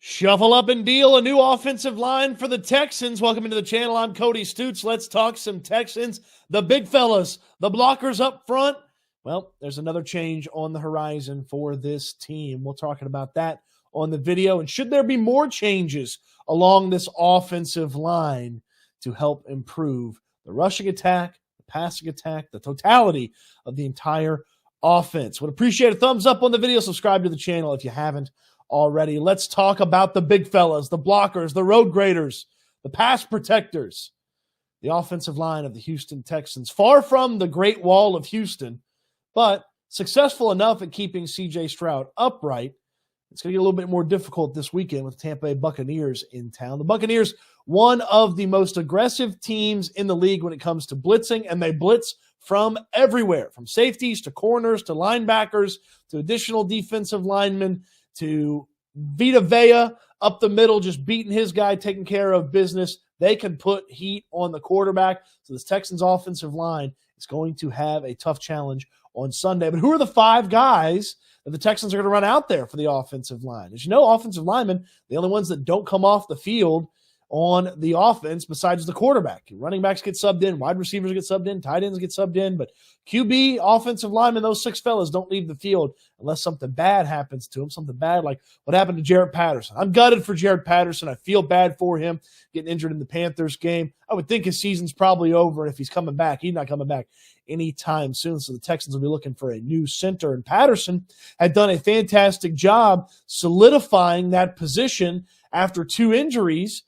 Shuffle up and deal a new offensive line for the Texans. Welcome into the channel. I'm Cody Stoots. Let's talk some Texans. The big fellas, the blockers up front. Well, there's another change on the horizon for this team. We'll talk about that on the video. And should there be more changes along this offensive line to help improve the rushing attack, the passing attack, the totality of the entire offense? Would appreciate a thumbs up on the video. Subscribe to the channel if you haven't already. Let's talk about the big fellas, the blockers, the road graders, the pass protectors, the offensive line of the Houston Texans. Far from the Great Wall of Houston, but successful enough at keeping C.J. Stroud upright. It's going to get a little bit more difficult this weekend with the Tampa Bay Buccaneers in town. The Buccaneers, one of the most aggressive teams in the league when it comes to blitzing, and they blitz from everywhere, from safeties to corners to linebackers to additional defensive linemen to Vita Vea up the middle, just beating his guy, taking care of business. They can put heat on the quarterback. So this Texans offensive line is going to have a tough challenge on Sunday. But who are the five guys that the Texans are going to run out there for the offensive line? As you know, offensive linemen, the only ones that don't come off the field on the offense besides the quarterback. Running backs get subbed in, wide receivers get subbed in, tight ends get subbed in, but QB, offensive linemen, those six fellas don't leave the field unless something bad happens to them, something bad like what happened to Jaret Patterson. I'm gutted for Jaret Patterson. I feel bad for him getting injured in the Panthers game. I would think his season's probably over, and if he's coming back, he's not coming back anytime soon, so the Texans will be looking for a new center, and Patterson had done a fantastic job solidifying that position after two injuries,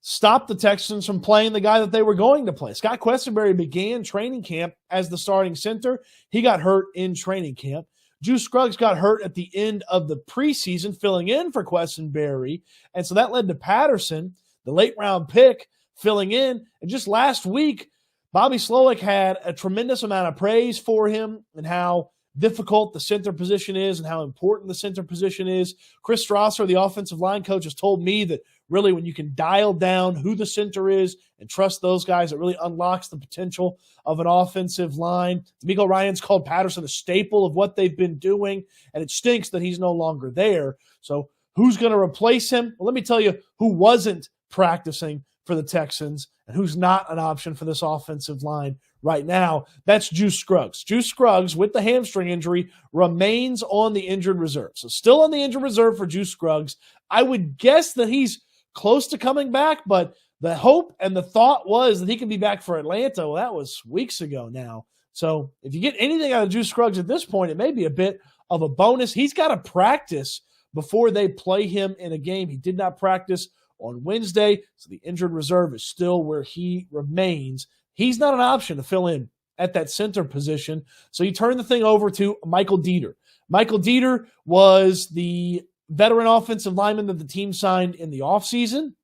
stopped the Texans from playing the guy that they were going to play. Scott Quessenberry began training camp as the starting center. He got hurt in training camp. Juice Scruggs got hurt at the end of the preseason, filling in for Quessenberry, and so that led to Patterson, the late-round pick, filling in. And just last week, Bobby Slowick had a tremendous amount of praise for him and how difficult the center position is and how important the center position is. Chris Strasser, the offensive line coach, has told me that really when you can dial down who the center is and trust those guys, it really unlocks the potential of an offensive line. D'Amico Ryans called Patterson a staple of what they've been doing, and it stinks that he's no longer there. So who's going to replace him? Well, let me tell you who wasn't practicing for the Texans and who's not an option for this offensive line right now. That's Juice Scruggs. Juice Scruggs, with the hamstring injury, remains on the injured reserve. So still on the injured reserve for Juice Scruggs. I would guess that he's close to coming back, but the hope and the thought was that he could be back for Atlanta. Well, that was weeks ago now. So if you get anything out of Juice Scruggs at this point, it may be a bit of a bonus. He's got to practice before they play him in a game. He did not practice on Wednesday, so the injured reserve is still where he remains. He's not an option to fill in at that center position, so you turn the thing over to Michael Deiter. Michael Deiter was the veteran offensive lineman that the team signed in the offseason.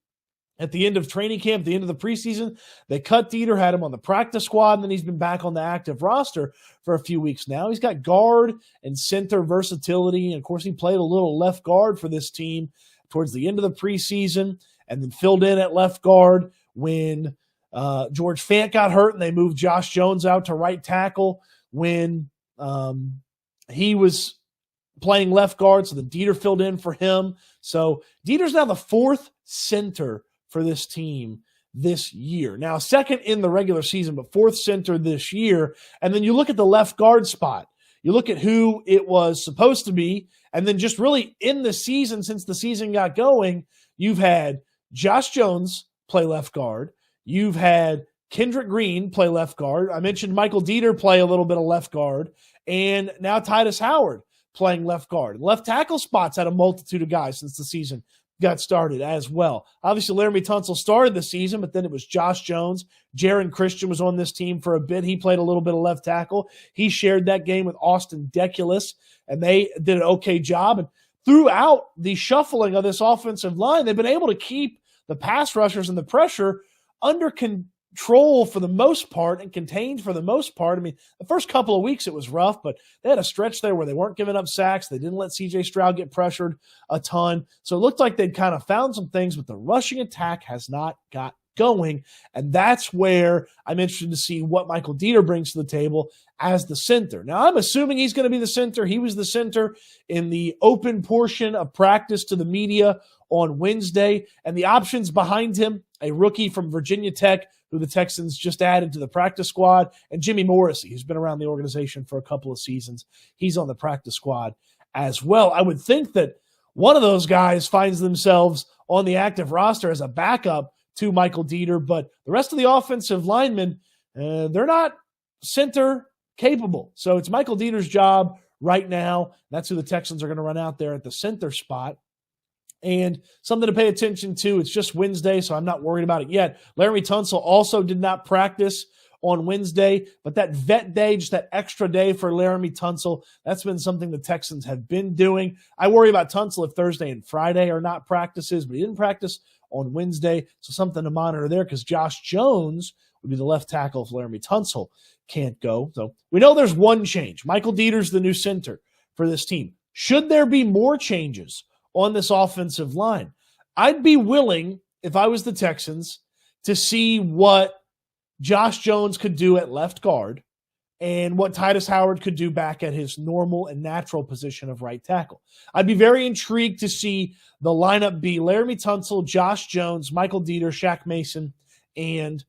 At the end of training camp, at the end of the preseason, they cut Deiter, had him on the practice squad, and then he's been back on the active roster for a few weeks now. He's got guard and center versatility, and of course he played a little left guard for this team towards the end of the preseason, and then filled in at left guard when George Fant got hurt and they moved Josh Jones out to right tackle when he was playing left guard, so the Deiter filled in for him. So Deiter's now the fourth center for this team this year. Now, second in the regular season, but fourth center this year. And then you look at the left guard spot. You look at who it was supposed to be, and then just really in the season, since the season got going, you've had Josh Jones play left guard. You've had Kendrick Green play left guard. I mentioned Michael Deiter play a little bit of left guard. And now Titus Howard playing left guard. Left tackle spots had a multitude of guys since the season got started as well. Obviously, Laramie Tunsil started the season, but then it was Josh Jones. Jaron Christian was on this team for a bit. He played a little bit of left tackle. He shared that game with Austin Deculus, and they did an okay job. And throughout the shuffling of this offensive line, they've been able to keep the pass rushers and the pressure under control for the most part and contained for the most part. I mean, the first couple of weeks it was rough, but they had a stretch there where they weren't giving up sacks. They didn't let C.J. Stroud get pressured a ton. So it looked like they'd kind of found some things, but the rushing attack has not got going. And that's where I'm interested to see what Michael Deiter brings to the table as the center. Now, I'm assuming he's going to be the center. He was the center in the open portion of practice to the media on Wednesday. And the options behind him, a rookie from Virginia Tech, who the Texans just added to the practice squad, and Jimmy Morrissey, who's been around the organization for a couple of seasons. He's on the practice squad as well. I would think that one of those guys finds themselves on the active roster as a backup to Michael Deiter, but the rest of the offensive linemen, they're not center capable. So it's Michael Dieter's job right now. That's who the Texans are going to run out there at the center spot. And something to pay attention to, it's just Wednesday, so I'm not worried about it yet. Laremy Tunsil also did not practice on Wednesday, but that vet day, just that extra day for Laremy Tunsil, that's been something the Texans have been doing. I worry about Tunsil if Thursday and Friday are not practices, but he didn't practice on Wednesday, so something to monitor there because Josh Jones would be the left tackle if Laremy Tunsil can't go. So we know there's one change. Michael Dieter's the new center for this team. Should there be more changes on this offensive line? I'd be willing, if I was the Texans, to see what Josh Jones could do at left guard and what Titus Howard could do back at his normal and natural position of right tackle. I'd be very intrigued to see the lineup be Laremy Tunsil, Josh Jones, Michael Deiter, Shaq Mason, and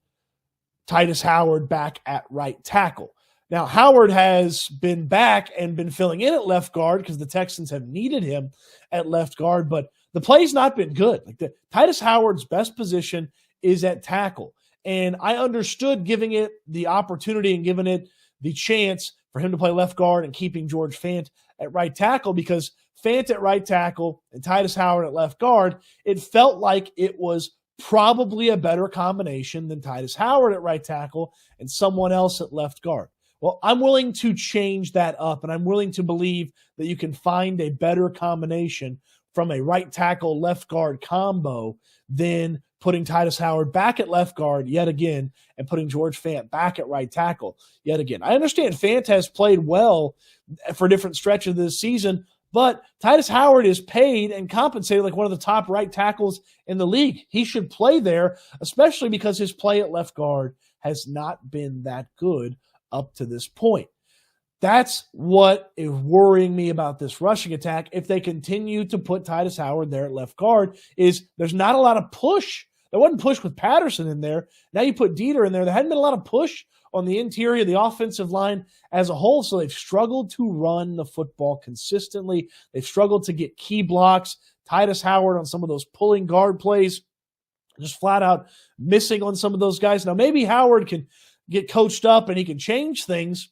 Titus Howard back at right tackle. Now, Howard has been back and been filling in at left guard because the Texans have needed him at left guard, but the play's not been good. Titus Howard's best position is at tackle. And I understood giving it the opportunity and giving it the chance for him to play left guard and keeping George Fant at right tackle because Fant at right tackle and Titus Howard at left guard, it felt like it was probably a better combination than Titus Howard at right tackle and someone else at left guard. Well, I'm willing to change that up, and I'm willing to believe that you can find a better combination from a right tackle, left guard combo than putting Titus Howard back at left guard yet again and putting George Fant back at right tackle yet again. I understand Fant has played well for different stretches of this season, but Titus Howard is paid and compensated like one of the top right tackles in the league. He should play there, especially because his play at left guard has not been that good up to this point. That's what is worrying me about this rushing attack. If they continue to put Titus Howard there at left guard, is there's not a lot of push. There wasn't push with Patterson in there. Now you put Deiter in there. There hadn't been a lot of push on the interior of the offensive line as a whole, so they've struggled to run the football consistently. They've struggled to get key blocks. Titus Howard on some of those pulling guard plays, just flat out missing on some of those guys. Now maybe Howard can get coached up and he can change things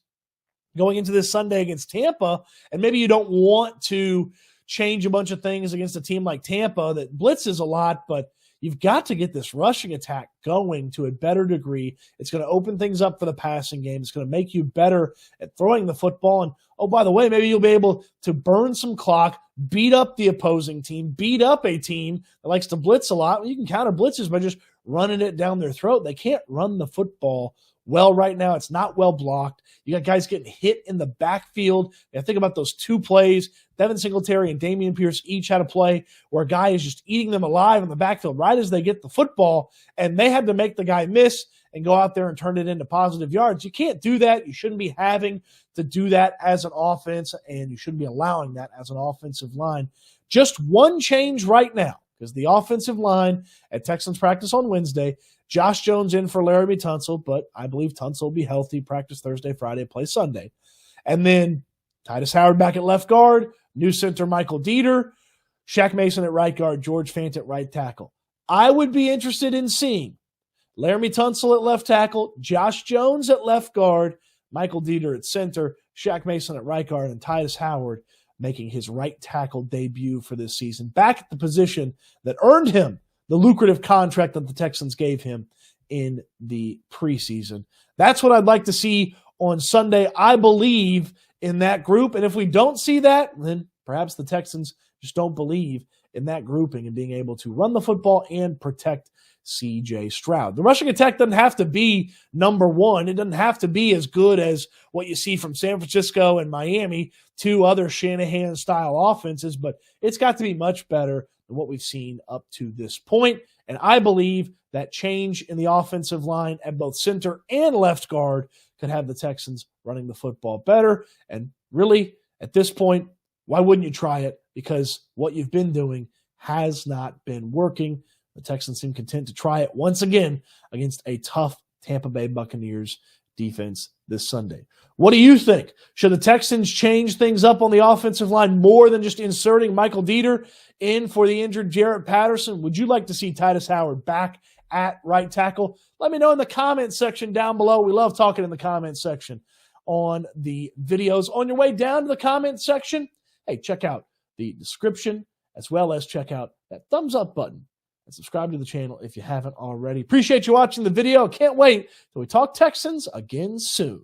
going into this Sunday against Tampa, and maybe you don't want to change a bunch of things against a team like Tampa that blitzes a lot, but you've got to get this rushing attack going to a better degree. It's going to open things up for the passing game. It's going to make you better at throwing the football. And, oh, by the way, maybe you'll be able to burn some clock, beat up the opposing team, beat up a team that likes to blitz a lot. Well, you can counter blitzes by just running it down their throat. They can't run the football well right now. It's not well blocked. You got guys getting hit in the backfield. Now think about those two plays. Devin Singletary and Dameon Pierce each had a play where a guy is just eating them alive in the backfield right as they get the football, and they had to make the guy miss and go out there and turn it into positive yards. You can't do that. You shouldn't be having to do that as an offense, and you shouldn't be allowing that as an offensive line. Just one change right now, because the offensive line at Texans practice on Wednesday, Josh Jones in for Laremy Tunsil, but I believe Tunsil will be healthy, practice Thursday, Friday, play Sunday. And then Titus Howard back at left guard, new center Michael Deiter, Shaq Mason at right guard, George Fant at right tackle. I would be interested in seeing Laremy Tunsil at left tackle, Josh Jones at left guard, Michael Deiter at center, Shaq Mason at right guard, and Titus Howard making his right tackle debut for this season, back at the position that earned him the lucrative contract that the Texans gave him in the preseason. That's what I'd like to see on Sunday. I believe in that group, and if we don't see that, then perhaps the Texans just don't believe in that grouping and being able to run the football and protect C.J. Stroud. The rushing attack doesn't have to be number one. It doesn't have to be as good as what you see from San Francisco and Miami, two other Shanahan-style offenses, but it's got to be much better than what we've seen up to this point. And I believe that change in the offensive line at both center and left guard could have the Texans running the football better. And really, at this point, why wouldn't you try it? Because what you've been doing has not been working. The Texans seem content to try it once again against a tough Tampa Bay Buccaneers defense this Sunday. What do you think? Should the Texans change things up on the offensive line more than just inserting Michael Deiter in for the injured Jarrett Patterson? Would you like to see Titus Howard back at right tackle? Let me know in the comment section down below. We love talking in the comment section on the videos. On your way down to the comment section, hey, check out the description as well as check out that thumbs up button and subscribe to the channel if you haven't already. Appreciate you watching the video. Can't wait till we talk Texans again soon.